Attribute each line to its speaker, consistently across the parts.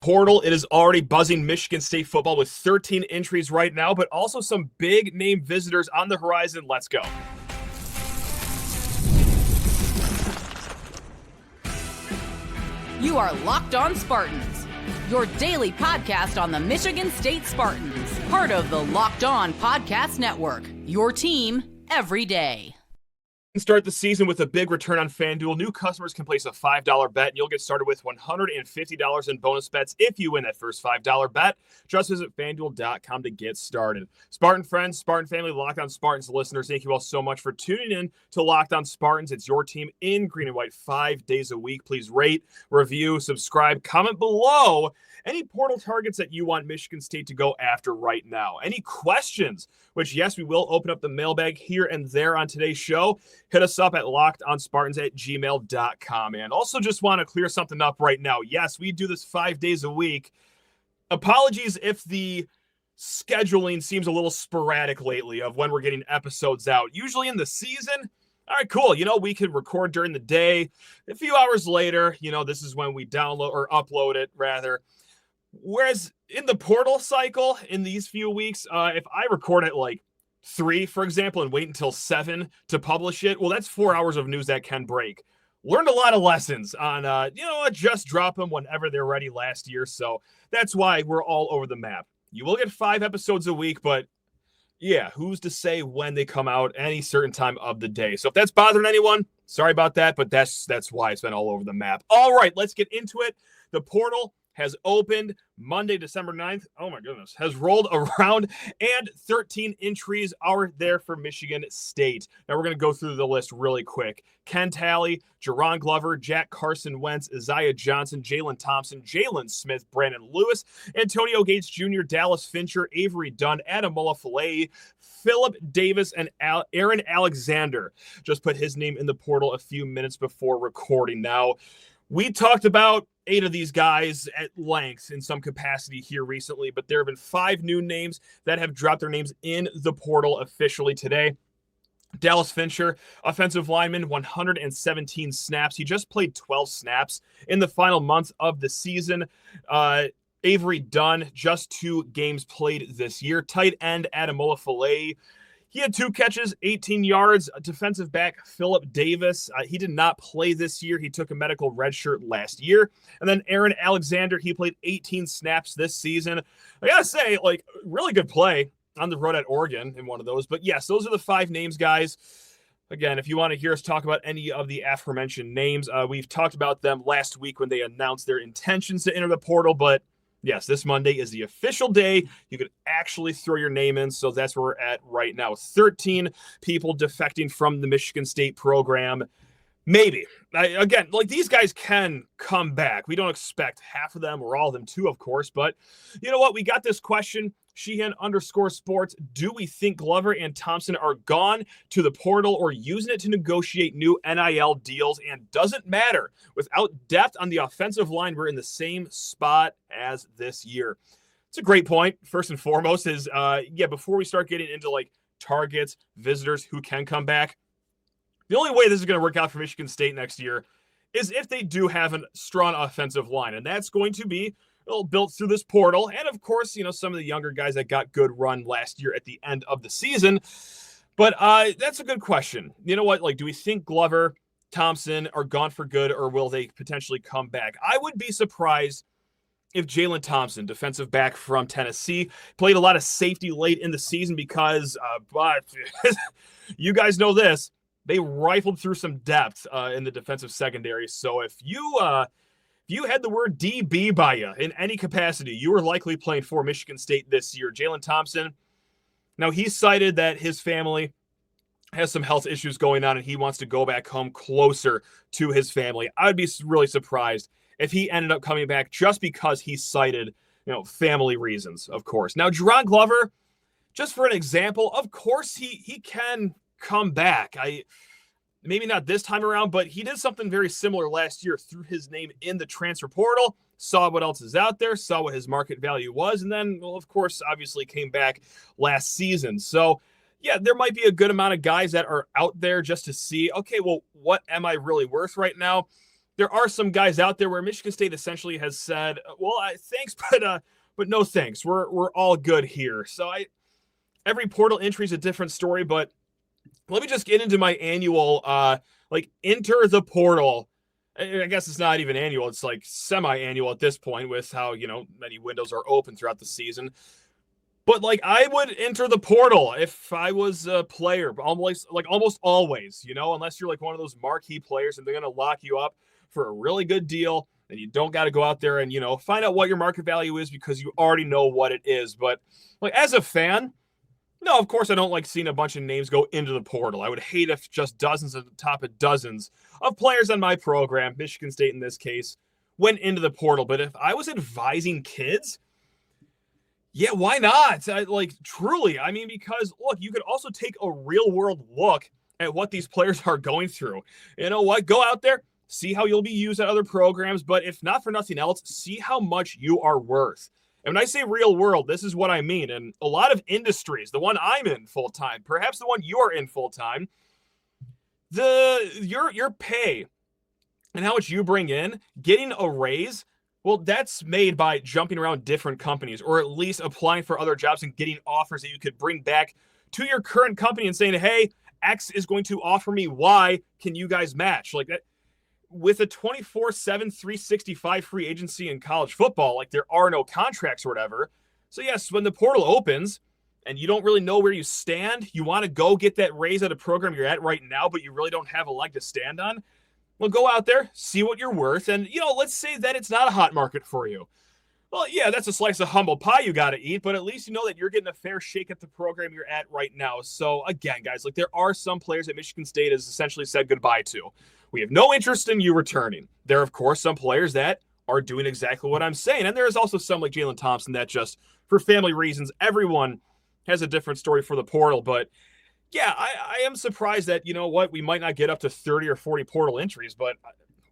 Speaker 1: Portal, it is already buzzing Michigan State football with 13 entries right now, but also some big name visitors on the horizon. Let's go.
Speaker 2: You are Locked On Spartans, your daily podcast on the Michigan State Spartans, part of the Locked On Podcast Network, your team every day.
Speaker 1: Start the season with a big return on FanDuel. New customers can place a $5 bet, and you'll get started with $150 in bonus bets if you win that first $5 bet. Just visit FanDuel.com to get started. Spartan friends, Spartan family, Locked On Spartans listeners, thank you all so much for tuning in to Locked On Spartans. It's your team in green and white 5 days a week. Please rate, review, subscribe, comment below any portal targets that you want Michigan State to go after right now. Any questions, which, yes, we will open up the mailbag here and there on today's show. Hit us up at lockedonspartans@gmail.com. And also just want to clear something up right now. Yes, we do this 5 days a week. Apologies if the scheduling seems a little sporadic lately of when we're getting episodes out. Usually in the season, all right, cool. We could record during the day. A few hours later, this is when we download or upload it, rather. Whereas in the portal cycle, in these few weeks, if I record at like 3, for example, and wait until 7 to publish it, well, that's 4 hours of news that can break. Learned a lot of lessons on, just drop them whenever they're ready last year. So that's why we're all over the map. You will get 5 episodes a week, but yeah, who's to say when they come out any certain time of the day? So if that's bothering anyone, sorry about that, but that's why it's been all over the map. All right, let's get into it. The portal has opened Monday, December 9th. Oh my goodness, has rolled around, and 13 entries are there for Michigan State. Now we're going to go through the list really quick. Ken Talley, Jerron Glover, Jack Carson Wentz, Isaiah Johnson, Jalen Thompson, Jalen Smith, Brandon Lewis, Antonio Gates Jr., Dallas Fincher, Avery Dunn, Adamola Filet, Philip Davis, and Aaron Alexander. Just put his name in the portal a few minutes before recording. Now, we talked about 8 of these guys at length in some capacity here recently, but there have been 5 new names that have dropped their names in the portal officially today. Dallas Fincher, offensive lineman, 117 snaps. He just played 12 snaps in the final month of the season. Avery Dunn, just 2 games played this year. Tight end, Adamola Filet. He had 2 catches, 18 yards. Defensive back, Philip Davis. He did not play this year. He took a medical red shirt last year. And then Aaron Alexander, he played 18 snaps this season. I got to say, really good play on the road at Oregon in one of those. But yes, those are the 5 names, guys. Again, if you want to hear us talk about any of the aforementioned names, we've talked about them last week when they announced their intentions to enter the portal. But yes, this Monday is the official day. You could actually throw your name in, so that's where we're at right now. 13 people defecting from the Michigan State program. Maybe. Again, these guys can come back. We don't expect half of them or all of them to, of course. But you know what? We got this question. Sheehan_sports. Do we think Glover and Thompson are gone to the portal or using it to negotiate new NIL deals? And doesn't matter. Without depth on the offensive line, we're in the same spot as this year. It's a great point. First and foremost is, before we start getting into targets, visitors who can come back, the only way this is going to work out for Michigan State next year is if they do have a strong offensive line. And that's going to be built through this portal. And of course, some of the younger guys that got good run last year at the end of the season. But that's a good question. You know what? Do we think Glover, Thompson are gone for good, or will they potentially come back? I would be surprised if Jalen Thompson, defensive back from Tennessee, played a lot of safety late in the season because, but you guys know this, they rifled through some depth in the defensive secondary. So if you had the word DB by you in any capacity, you were likely playing for Michigan State this year. Jalen Thompson, now he cited that his family has some health issues going on and he wants to go back home closer to his family. I would be really surprised if he ended up coming back just because he cited, family reasons, of course. Now, Jerron Glover, just for an example, of course he can come back. Maybe not this time around, but he did something very similar last year, threw his name in the transfer portal, saw what else is out there, saw what his market value was, and then, of course, obviously came back last season. So, yeah, there might be a good amount of guys that are out there just to see, okay, well, what am I really worth right now? there are some guys out there where Michigan State essentially has said, well, thanks, but no thanks. We're all good here. So every portal entry is a different story, but let me just get into my annual, enter the portal. I guess it's not even annual. It's like semi-annual at this point with how, many windows are open throughout the season. But I would enter the portal if I was a player, almost always, unless you're one of those marquee players and they're going to lock you up for a really good deal and you don't got to go out there and, find out what your market value is because you already know what it is. But as a fan, no, of course I don't like seeing a bunch of names go into the portal. I would hate if just dozens at the top of dozens of players on my program, Michigan State in this case, went into the portal. But if I was advising kids, yeah, why not? Truly. I mean, because, look, you could also take a real-world look at what these players are going through. You know what? Go out there, see how you'll be used at other programs, but if not for nothing else, see how much you are worth. And when I say real world, this is what I mean. And a lot of industries, the one I'm in full-time, perhaps the one you're in full-time, your pay and how much you bring in, getting a raise, well, that's made by jumping around different companies or at least applying for other jobs and getting offers that you could bring back to your current company and saying, hey, X is going to offer me Y. Can you guys match? Like that. With a 24/7, 365 free agency in college football, there are no contracts or whatever. So yes, when the portal opens and you don't really know where you stand, you want to go get that raise at a program you're at right now, but you really don't have a leg to stand on. Well, go out there, see what you're worth, and, let's say that it's not a hot market for you. Well, yeah, that's a slice of humble pie you got to eat, but at least you know that you're getting a fair shake at the program you're at right now. So, again, guys, there are some players that Michigan State has essentially said goodbye to. We have no interest in you returning. There are, of course, some players that are doing exactly what I'm saying, and there is also some like Jalen Thompson that just, for family reasons, everyone has a different story for the portal, but yeah, I am surprised that, we might not get up to 30 or 40 portal entries, but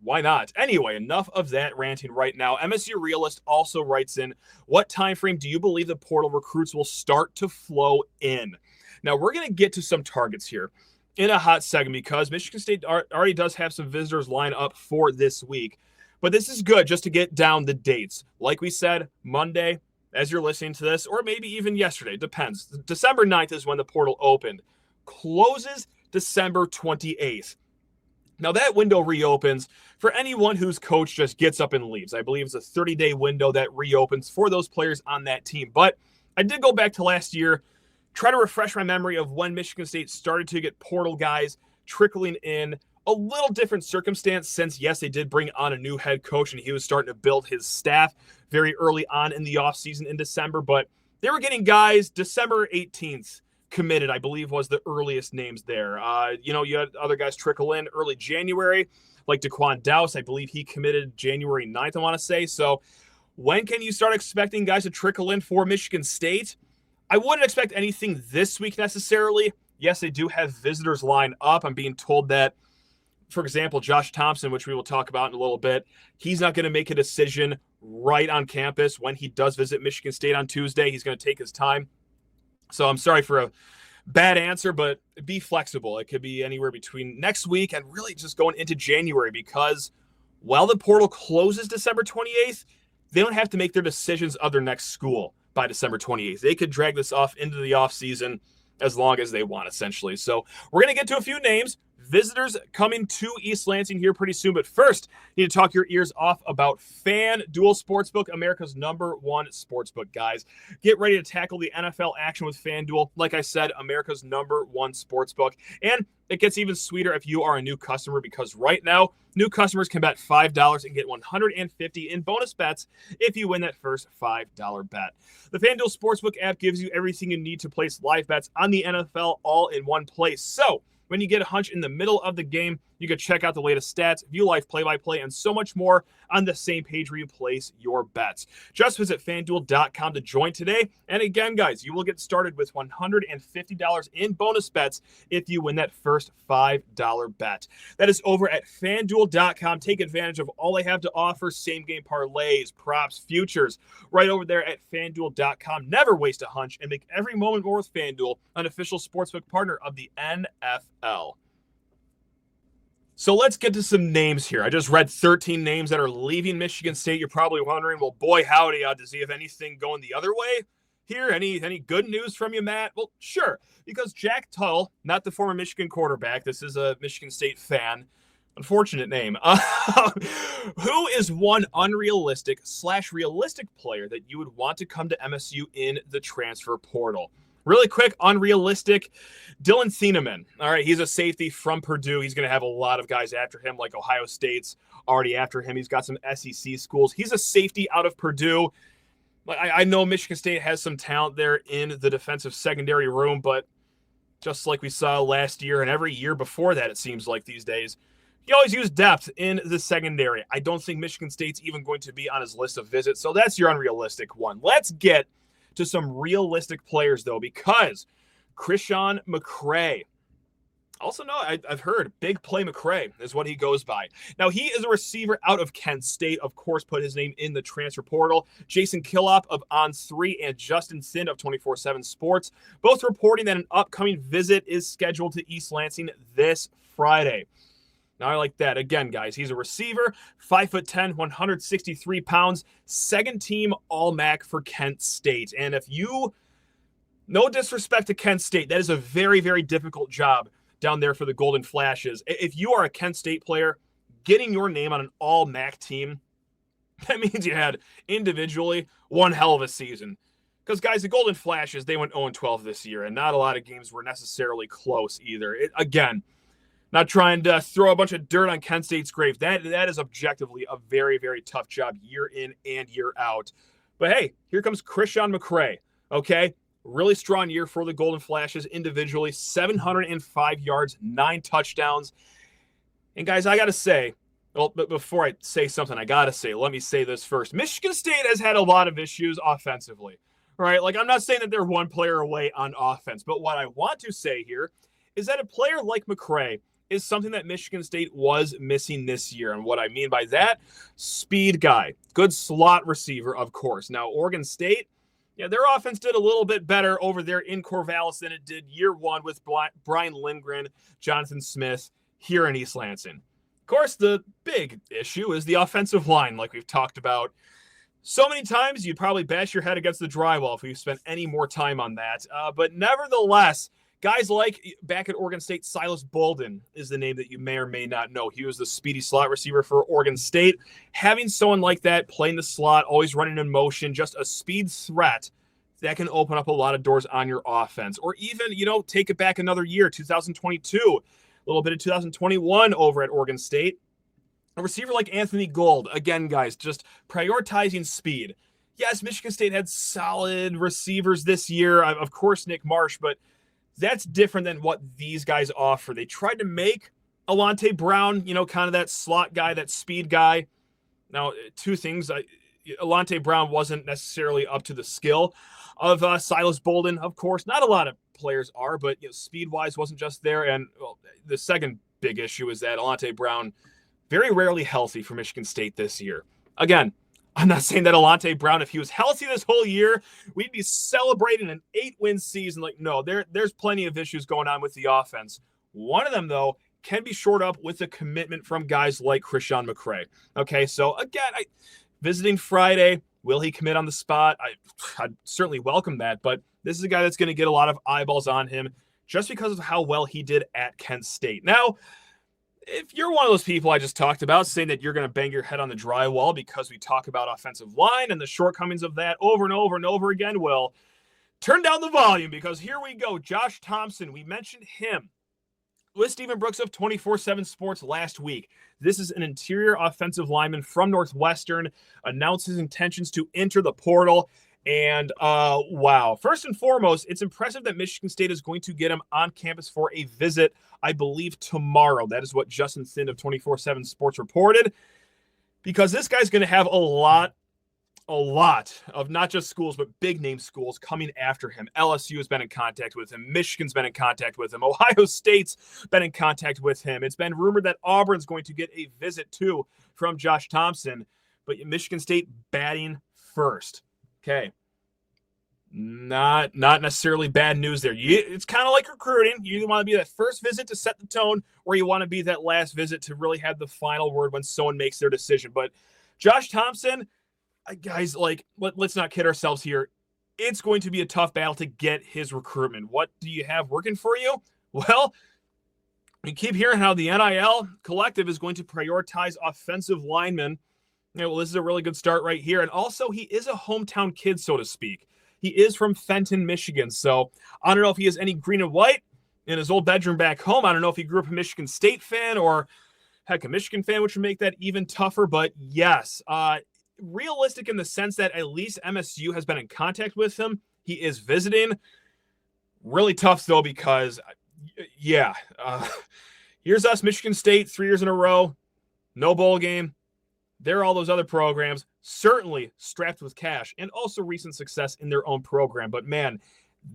Speaker 1: why not? Anyway, enough of that ranting right now. MSU Realist also writes in, what time frame do you believe the portal recruits will start to flow in? Now, we're going to get to some targets here in a hot second because Michigan State already does have some visitors line up for this week. But this is good just to get down the dates. Like we said, Monday, as you're listening to this, or maybe even yesterday, depends. December 9th is when the portal opened. Closes December 28th. Now that window reopens for anyone whose coach just gets up and leaves. I believe it's a 30-day window that reopens for those players on that team. But I did go back to last year, try to refresh my memory of when Michigan State started to get portal guys trickling in. A little different circumstance since, yes, they did bring on a new head coach and he was starting to build his staff very early on in the offseason in December. But they were getting guys December 18th. Committed, I believe, was the earliest names there. You had other guys trickle in early January, like Daquan Dowse. I believe he committed January 9th, I want to say. So when can you start expecting guys to trickle in for Michigan State? I wouldn't expect anything this week necessarily. Yes, they do have visitors lined up. I'm being told that, for example, Josh Thompson, which we will talk about in a little bit, he's not going to make a decision right on campus when he does visit Michigan State on Tuesday. He's going to take his time. So I'm sorry for a bad answer, but be flexible. It could be anywhere between next week and really just going into January because while the portal closes December 28th, they don't have to make their decisions of their next school by December 28th. They could drag this off into the offseason as long as they want, essentially. So we're going to get to a few names. Visitors coming to East Lansing here pretty soon. But first, you need to talk your ears off about FanDuel Sportsbook, America's #1 sportsbook, guys. Get ready to tackle the NFL action with FanDuel. Like I said, America's #1 sportsbook. And it gets even sweeter if you are a new customer because right now, new customers can bet $5 and get $150 in bonus bets if you win that first $5 bet. The FanDuel Sportsbook app gives you everything you need to place live bets on the NFL all in one place. So, when you get a hunch in the middle of the game, you can check out the latest stats, view live play-by-play, and so much more on the same page where you place your bets. Just visit FanDuel.com to join today. And again, guys, you will get started with $150 in bonus bets if you win that first $5 bet. That is over at FanDuel.com. Take advantage of all they have to offer, same-game parlays, props, futures, right over there at FanDuel.com. Never waste a hunch and make every moment more with FanDuel, an official sportsbook partner of the NFL. So let's get to some names here. I just read 13 names that are leaving Michigan State. You're probably wondering, well, boy, howdy, does he have anything going the other way here? Any good news from you, Matt? Well, sure, because Jack Tuttle, not the former Michigan quarterback, this is a Michigan State fan, unfortunate name, who is one unrealistic/realistic player that you would want to come to MSU in the transfer portal? Really quick, unrealistic, Dylan Thieneman. All right, he's a safety from Purdue. He's going to have a lot of guys after him, like Ohio State's already after him. He's got some SEC schools. He's a safety out of Purdue. I know Michigan State has some talent there in the defensive secondary room, but just like we saw last year and every year before that, it seems like these days, you always use depth in the secondary. I don't think Michigan State's even going to be on his list of visits, so that's your unrealistic one. Let's get to some realistic players, though, because Chrishon McCray, also know, I've heard Big Play McCray is what he goes by. Now, he is a receiver out of Kent State, of course, put his name in the transfer portal. Jason Killop of On3 and Justin Thind of 24/7 Sports, both reporting that an upcoming visit is scheduled to East Lansing this Friday. Now, I like that. Again, guys, he's a receiver, 5'10", 163 pounds, second-team All-MAC for Kent State. And if you, no disrespect to Kent State, that is a very, very difficult job down there for the Golden Flashes. If you are a Kent State player, getting your name on an All-MAC team, that means you had individually one hell of a season. Because, guys, the Golden Flashes, they went 0-12 this year, and not a lot of games were necessarily close either. Again, not trying to throw a bunch of dirt on Kent State's grave. That is objectively a very, very tough job year in and year out. But, hey, here comes Chrishon McCray, okay? Really strong year for the Golden Flashes individually, 705 yards, 9 touchdowns. And, guys, I got to say, well, but before I say something, I got to say, let me say this first. Michigan State has had a lot of issues offensively, right? Like, I'm not saying that they're one player away on offense, but what I want to say here is that a player like McCray is something that Michigan State was missing this year. And what I mean by that, speed guy, good slot receiver, of course. Now, Oregon State, yeah, their offense did a little bit better over there in Corvallis than it did year one with Brian Lindgren, Jonathan Smith here in East Lansing. Of course, the big issue is the offensive line, like we've talked about so many times. You'd probably bash your head against the drywall if we spent any more time on that. But nevertheless, guys like back at Oregon State, Silas Bolden is the name that you may or may not know. He was the speedy slot receiver for Oregon State. Having someone like that playing the slot, always running in motion, just a speed threat that can open up a lot of doors on your offense. Or even, take it back another year, 2022, a little bit of 2021 over at Oregon State. A receiver like Anthony Gold, again, guys, just prioritizing speed. Yes, Michigan State had solid receivers this year. Of course, Nick Marsh, but that's different than what these guys offer. They tried to make Alante Brown, kind of that slot guy, that speed guy. Now, two things. Alante Brown wasn't necessarily up to the skill of Silas Bolden, of course. Not a lot of players are, but speed-wise wasn't just there. And the second big issue is that Alante Brown very rarely healthy for Michigan State this year. Again, I'm not saying that Alante Brown, if he was healthy this whole year, we'd be celebrating an 8-win season. No, there's plenty of issues going on with the offense. One of them, though, can be shored up with a commitment from guys like Chrishon McCray. Okay, so again, visiting Friday, will he commit on the spot? I'd certainly welcome that, but this is a guy that's going to get a lot of eyeballs on him just because of how well he did at Kent State. Now, if you're one of those people I just talked about saying that you're going to bang your head on the drywall because we talk about offensive line and the shortcomings of that over and over and over again, well, turn down the volume because here we go. Josh Thompson, we mentioned him with Stephen Brooks of 24/7 Sports last week. This is an interior offensive lineman from Northwestern, announced his intentions to enter the portal. And wow, first and foremost, it's impressive that Michigan State is going to get him on campus for a visit, I believe, tomorrow. That is what Justin Thind of 24/7 Sports reported, because this guy's going to have a lot of not just schools, but big name schools coming after him. LSU has been in contact with him. Michigan's been in contact with him. Ohio State's been in contact with him. It's been rumored that Auburn's going to get a visit too from Josh Thompson, but Michigan State batting first. Okay. Not necessarily bad news there. It's kind of like recruiting. You either want to be that first visit to set the tone, or you want to be that last visit to really have the final word when someone makes their decision. But Josh Thompson, guys, like, let's not kid ourselves here. It's going to be a tough battle to get his recruitment. What do you have working for you? Well, you keep hearing how the NIL collective is going to prioritize offensive linemen. Well, this is a really good start right here. And also, he is a hometown kid, so to speak. He is from Fenton, Michigan. So I don't know if he has any green and white in his old bedroom back home. I don't know if he grew up a Michigan State fan or, heck, a Michigan fan, which would make that even tougher. But yes, realistic in the sense that at least MSU has been in contact with him. He is visiting. Really tough, though, because, here's us, Michigan State, 3 years in a row. No bowl game. There are all those other programs, certainly strapped with cash and also recent success in their own program. But man,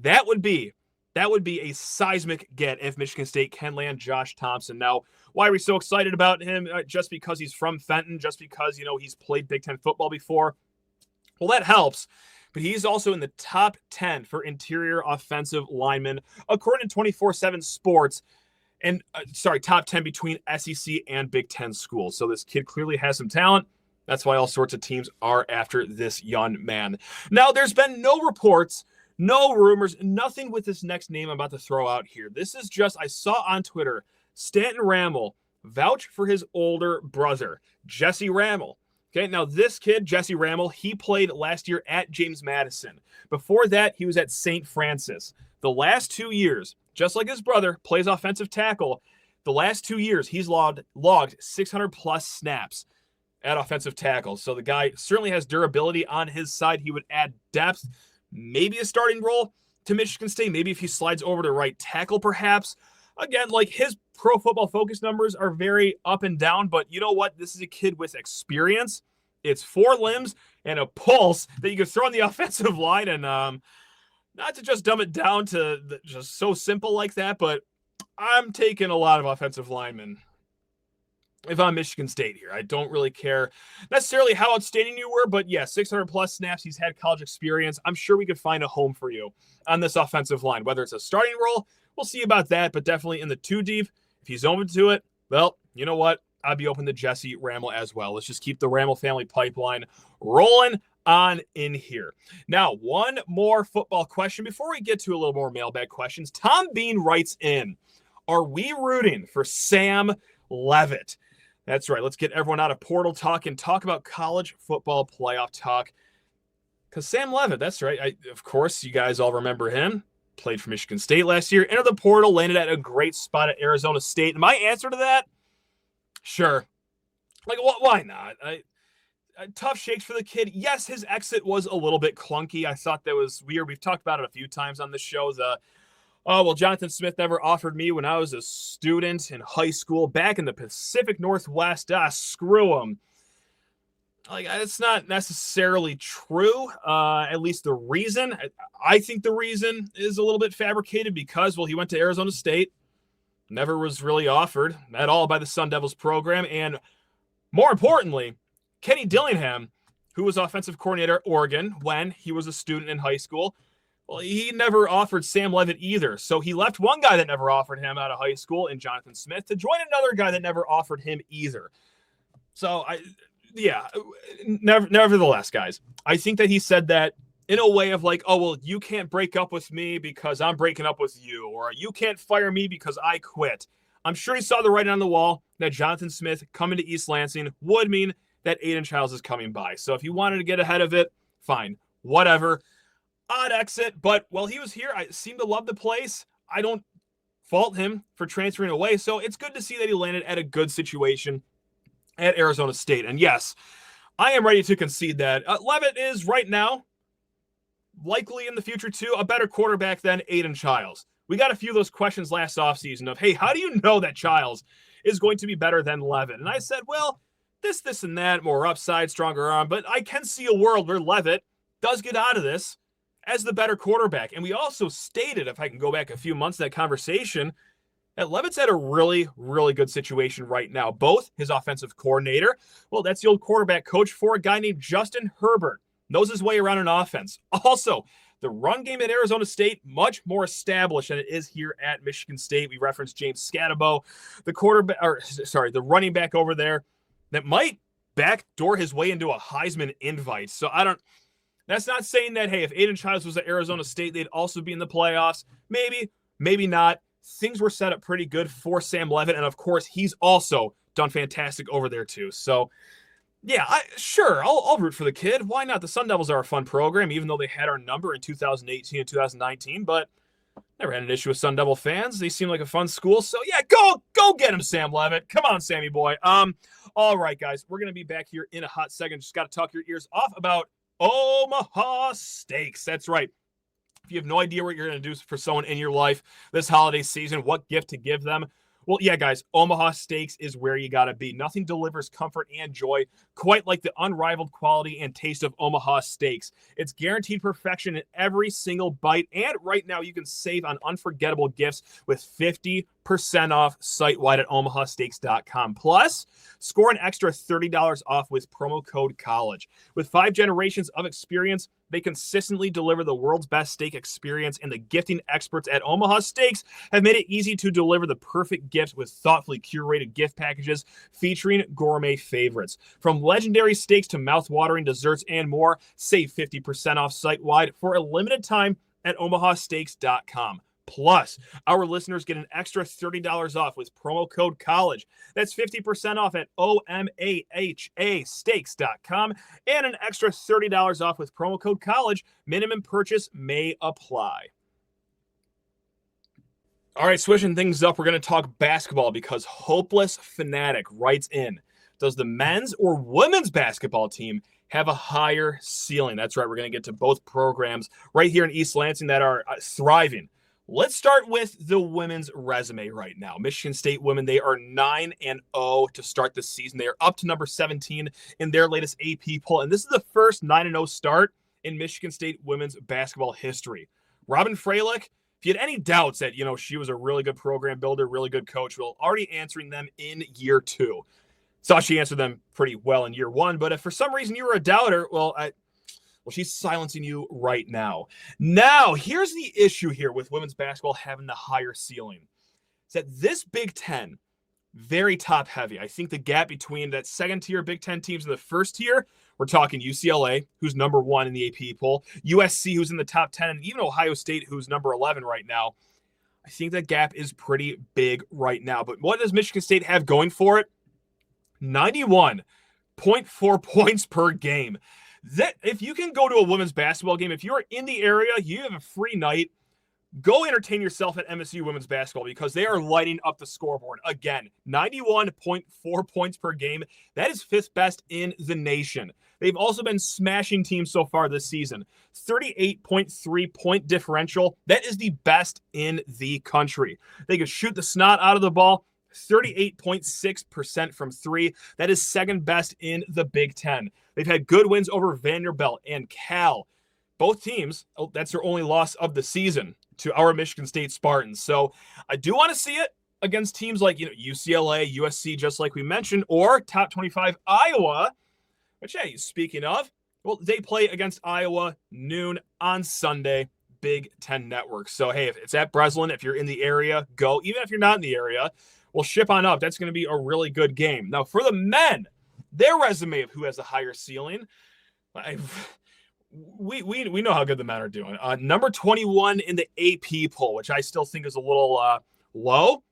Speaker 1: that would be a seismic get if Michigan State can land Josh Thompson. Now, why are we so excited about him? Just because he's from Fenton, just because, he's played Big Ten football before? Well, that helps. But he's also in the top 10 for interior offensive linemen, according to 24/7 Sports. And top 10 between SEC and Big Ten schools. So this kid clearly has some talent. That's why all sorts of teams are after this young man. Now, there's been no reports, no rumors, nothing with this next name I'm about to throw out here. This is just, I saw on Twitter, Stanton Rammel vouch for his older brother, Jesse Rammel. Okay, now this kid, Jesse Rammel, he played last year at James Madison. Before that, he was at St. Francis. The last 2 years, just like his brother, plays offensive tackle. The last 2 years, he's logged 600-plus snaps at offensive tackle. So the guy certainly has durability on his side. He would add depth, maybe a starting role to Michigan State. Maybe if he slides over to right tackle, perhaps. Again, like, his Pro Football Focus numbers are very up and down, but you know what? This is a kid with experience. It's 4 limbs and a pulse that you can throw on the offensive line. And not to just dumb it down to just so simple like that, but I'm taking a lot of offensive linemen if I'm Michigan State here. I don't really care necessarily how outstanding you were, but yeah, 600-plus snaps. He's had college experience. I'm sure we could find a home for you on this offensive line, whether it's a starting role. We'll see about that, but definitely in the 2 deep. If he's open to it, well, you know what? I'd be open to Jesse Rammel as well. Let's just keep the Rammel family pipeline rolling on in here. Now, one more football question before we get to a little more mailbag questions. Tom Bean writes in, are we rooting for Sam Leavitt? That's right. Let's get everyone out of portal talk and talk about college football playoff talk. Because Sam Leavitt, that's right. Of course, you guys all remember him. Played for Michigan State last year. Entered the portal, landed at a great spot at Arizona State. And my answer to that? Sure. Like, why not? Tough shakes for the kid. Yes, his exit was a little bit clunky. I thought that was weird. We've talked about it a few times on the show. Jonathan Smith never offered me when I was a student in high school back in the Pacific Northwest. Screw him. Like, it's not necessarily true. At least the reason. I think the reason is a little bit fabricated because, he went to Arizona State. Never was really offered at all by the Sun Devils program. And more importantly, Kenny Dillingham, who was offensive coordinator at Oregon when he was a student in high school, he never offered Sam Leavitt either. So he left one guy that never offered him out of high school in Jonathan Smith to join another guy that never offered him either. So, nevertheless, guys, I think that he said that in a way of like, you can't break up with me because I'm breaking up with you, or you can't fire me because I quit. I'm sure he saw the writing on the wall that Jonathan Smith coming to East Lansing would mean that Aiden Childs is coming by. So if he wanted to get ahead of it, fine, whatever. Odd exit, but while he was here, I seem to love the place. I don't fault him for transferring away, so it's good to see that he landed at a good situation at Arizona State. And yes, I am ready to concede that Leavitt is right now, likely in the future too, a better quarterback than Aiden Childs. We got a few of those questions last offseason of, hey, how do you know that Childs is going to be better than Leavitt? And I said, this and that, more upside, stronger arm, but I can see a world where Leavitt does get out of this as the better quarterback. And we also stated, if I can go back a few months in that conversation, that Leavitt's at a really, really good situation right now. Both his offensive coordinator, that's the old quarterback coach for a guy named Justin Herbert, knows his way around an offense. Also, The run game at Arizona State, much more established than it is here at Michigan State. We referenced James Scatabo, the running back over there that might backdoor his way into a Heisman invite. So that's not saying that, hey, if Aiden Childs was at Arizona State, they'd also be in the playoffs. Maybe, maybe not. Things were set up pretty good for Sam Leavitt, and of course, he's also done fantastic over there too. So, yeah, I'll root for the kid. Why not? The Sun Devils are a fun program, even though they had our number in 2018 and 2019, but never had an issue with Sun Devil fans. They seem like a fun school. So, yeah, go get him, Sam Leavitt. Come on, Sammy boy. All right, guys, we're going to be back here in a hot second. Just got to talk your ears off about Omaha Steaks. That's right. If you have no idea what you're going to do for someone in your life this holiday season, what gift to give them, well, yeah, guys, Omaha Steaks is where you got to be. Nothing delivers comfort and joy quite like the unrivaled quality and taste of Omaha Steaks. It's guaranteed perfection in every single bite, and right now you can save on unforgettable gifts with 50% off site-wide at omahasteaks.com. Plus, score an extra $30 off with promo code COLLEGE. With 5 generations of experience, they consistently deliver the world's best steak experience, and the gifting experts at Omaha Steaks have made it easy to deliver the perfect gift with thoughtfully curated gift packages featuring gourmet favorites. From legendary steaks to mouth-watering desserts and more, save 50% off site-wide for a limited time at omahasteaks.com. Plus, our listeners get an extra $30 off with promo code COLLEGE. That's 50% off at omahasteaks.com and an extra $30 off with promo code COLLEGE. Minimum purchase may apply. All right, switching things up, we're going to talk basketball because Hopeless Fanatic writes in, does the men's or women's basketball team have a higher ceiling? That's right, we're going to get to both programs right here in East Lansing that are thriving. Let's start with the women's resume right now. Michigan State women, they are 9-0 to start the season. They are up to number 17 in their latest AP poll, and this is the first 9-0 start in Michigan State women's basketball history. Robin Freilich, if you had any doubts that, she was a really good program builder, really good coach, well, already answering them in year 2. Thought she answered them pretty well in year 1, but if for some reason you were a doubter, well, she's silencing you right now. Now, here's the issue here with women's basketball having the higher ceiling. It's that this Big Ten, very top heavy. I think the gap between that second tier Big Ten teams and the first tier, we're talking UCLA, who's number 1 in the AP poll, USC, who's in the top 10, and even Ohio State, who's number 11 right now. I think that gap is pretty big right now. But what does Michigan State have going for it? 91.4 points per game. That if you can go to a women's basketball game, if you're in the area, you have a free night, go entertain yourself at MSU women's basketball because they are lighting up the scoreboard. Again, 91.4 points per game. That is 5th best in the nation. They've also been smashing teams so far this season. 38.3 point differential. That is the best in the country. They can shoot the snot out of the ball. 38.6% from 3. That is 2nd best in the Big Ten. They've had good wins over Vanderbilt and Cal. Both teams, that's their only loss of the season to our Michigan State Spartans. So I do want to see it against teams like UCLA, USC, just like we mentioned, or top 25 Iowa, which, hey, speaking of, well, they play against Iowa noon on Sunday, Big Ten Network. So, hey, if it's at Breslin, if you're in the area, go. Even if you're not in the area, well, ship on up. That's going to be a really good game. Now, for the men, their resume of who has a higher ceiling, we know how good the men are doing. Number 21 in the AP poll, which I still think is a little low,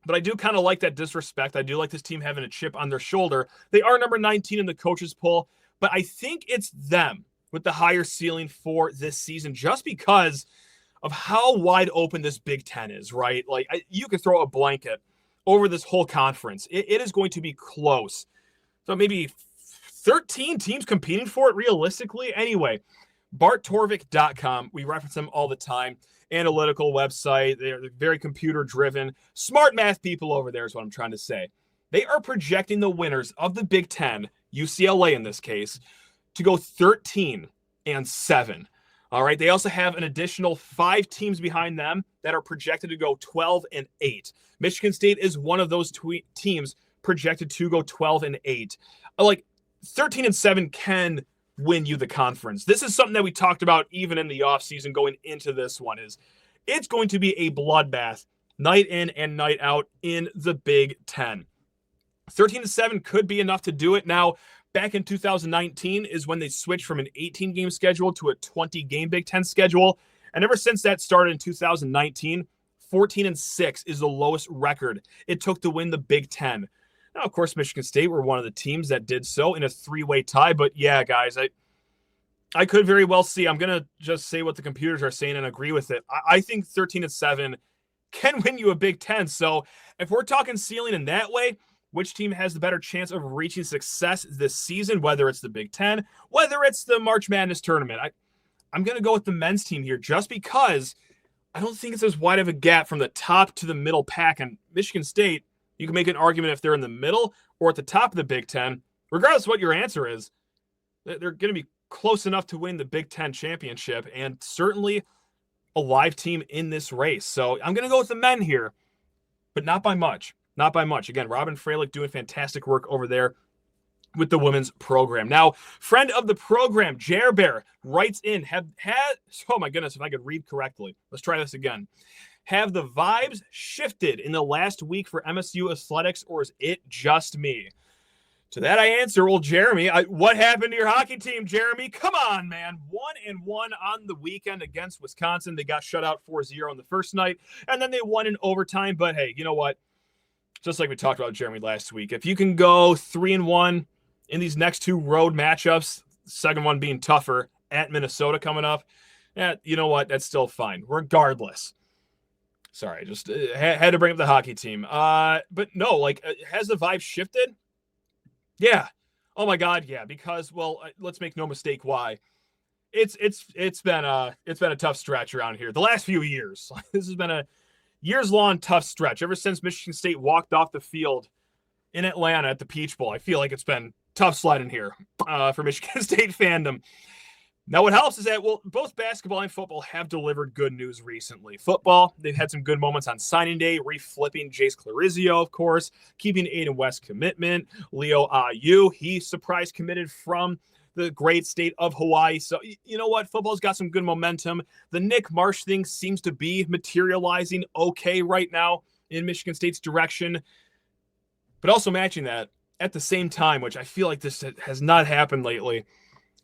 Speaker 1: but I do kind of like that disrespect. I do like this team having a chip on their shoulder. They are number 19 in the coaches poll, but I think it's them with the higher ceiling for this season just because of how wide open this Big Ten is, right? Like, you could throw a blanket over this whole conference. It is going to be close. So maybe 13 teams competing for it realistically. Anyway, BartTorvik.com. We reference them all the time. Analytical website. They're very computer-driven. Smart math people over there is what I'm trying to say. They are projecting the winners of the Big Ten, UCLA in this case, to go 13-7. All right. They also have an additional 5 teams behind them that are projected to go 12-8. Michigan State is one of those teams projected to go 12-8. Like 13-7 can win you the conference. This is something that we talked about even in the offseason going into this one. Is it's going to be a bloodbath night in and night out in the Big Ten. 13-7 could be enough to do it. Now, back in 2019 is when they switched from an 18-game schedule to a 20-game Big Ten schedule. And ever since that started in 2019, 14-6 is the lowest record it took to win the Big Ten. Now, of course, Michigan State were one of the teams that did so in a 3-way tie. But yeah, guys, I could very well see. I'm going to just say what the computers are saying and agree with it. I think 13-7 can win you a Big Ten. So if we're talking ceiling in that way, which team has the better chance of reaching success this season, whether it's the Big Ten, whether it's the March Madness tournament? I'm going to go with the men's team here just because I don't think it's as wide of a gap from the top to the middle pack. And Michigan State, you can make an argument if they're in the middle or at the top of the Big Ten. Regardless of what your answer is, they're going to be close enough to win the Big Ten championship and certainly a live team in this race. So I'm going to go with the men here, but not by much. Not by much. Again, Robin Freilich doing fantastic work over there with the women's program. Now, friend of the program, Jer Bear, writes in, oh my goodness, if I could read correctly. Let's try this again. Have the vibes shifted in the last week for MSU athletics, or is it just me? To that I answer, well, Jeremy, what happened to your hockey team, Jeremy? Come on, man. 1-1 on the weekend against Wisconsin. They got shut out 4-0 on the first night, and then they won in overtime. But hey, you know what? Just like we talked about Jeremy last week, if you can go 3-1 in these next two road matchups, the second one being tougher at Minnesota coming up, you know what? That's still fine, regardless. Sorry, just had to bring up the hockey team. But no, has the vibe shifted? Yeah. Oh my God, yeah. Because, well, let's make no mistake why. It's been a tough stretch around here the last few years. This has been a years-long tough stretch. Ever since Michigan State walked off the field in Atlanta at the Peach Bowl, I feel like it's been tough sledding here for Michigan State fandom. Now, what helps is that, well, both basketball and football have delivered good news recently. Football, they've had some good moments on signing day, reflipping Jace Clarizio, of course, keeping Aiden West commitment. Leo Ayu, he surprise committed from the great state of Hawaii. So, you know what? Football's got some good momentum. The Nick Marsh thing seems to be materializing okay right now in Michigan State's direction. But also matching that at the same time, which I feel like this has not happened lately,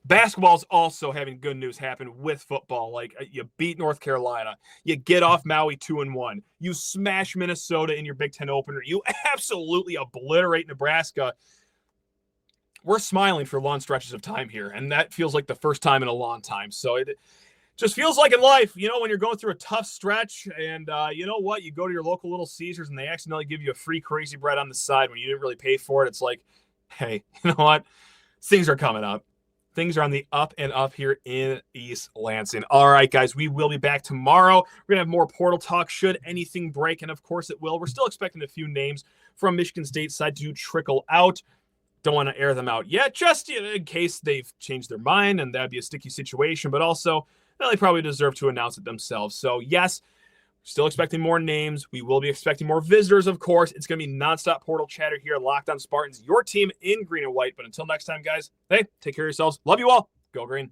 Speaker 1: basketball's also having good news happen with football. Like, you beat North Carolina. You get off Maui 2-1. You smash Minnesota in your Big Ten opener. You absolutely obliterate Nebraska. We're smiling for long stretches of time here, and that feels like the first time in a long time. So it just feels like in life, when you're going through a tough stretch and you know what, you go to your local Little Caesars and they accidentally give you a free crazy bread on the side when you didn't really pay for it. It's like, hey, you know what? Things are coming up. Things are on the up and up here in East Lansing. All right, guys, we will be back tomorrow. We're going to have more portal talk should anything break, and of course it will. We're still expecting a few names from Michigan State side to trickle out. Don't want to air them out yet, just in case they've changed their mind, and that'd be a sticky situation. But also, they probably deserve to announce it themselves. So, yes, still expecting more names. We will be expecting more visitors, of course. It's going to be nonstop portal chatter here at Locked On Spartans, your team in green and white. But until next time, guys, hey, take care of yourselves. Love you all. Go green.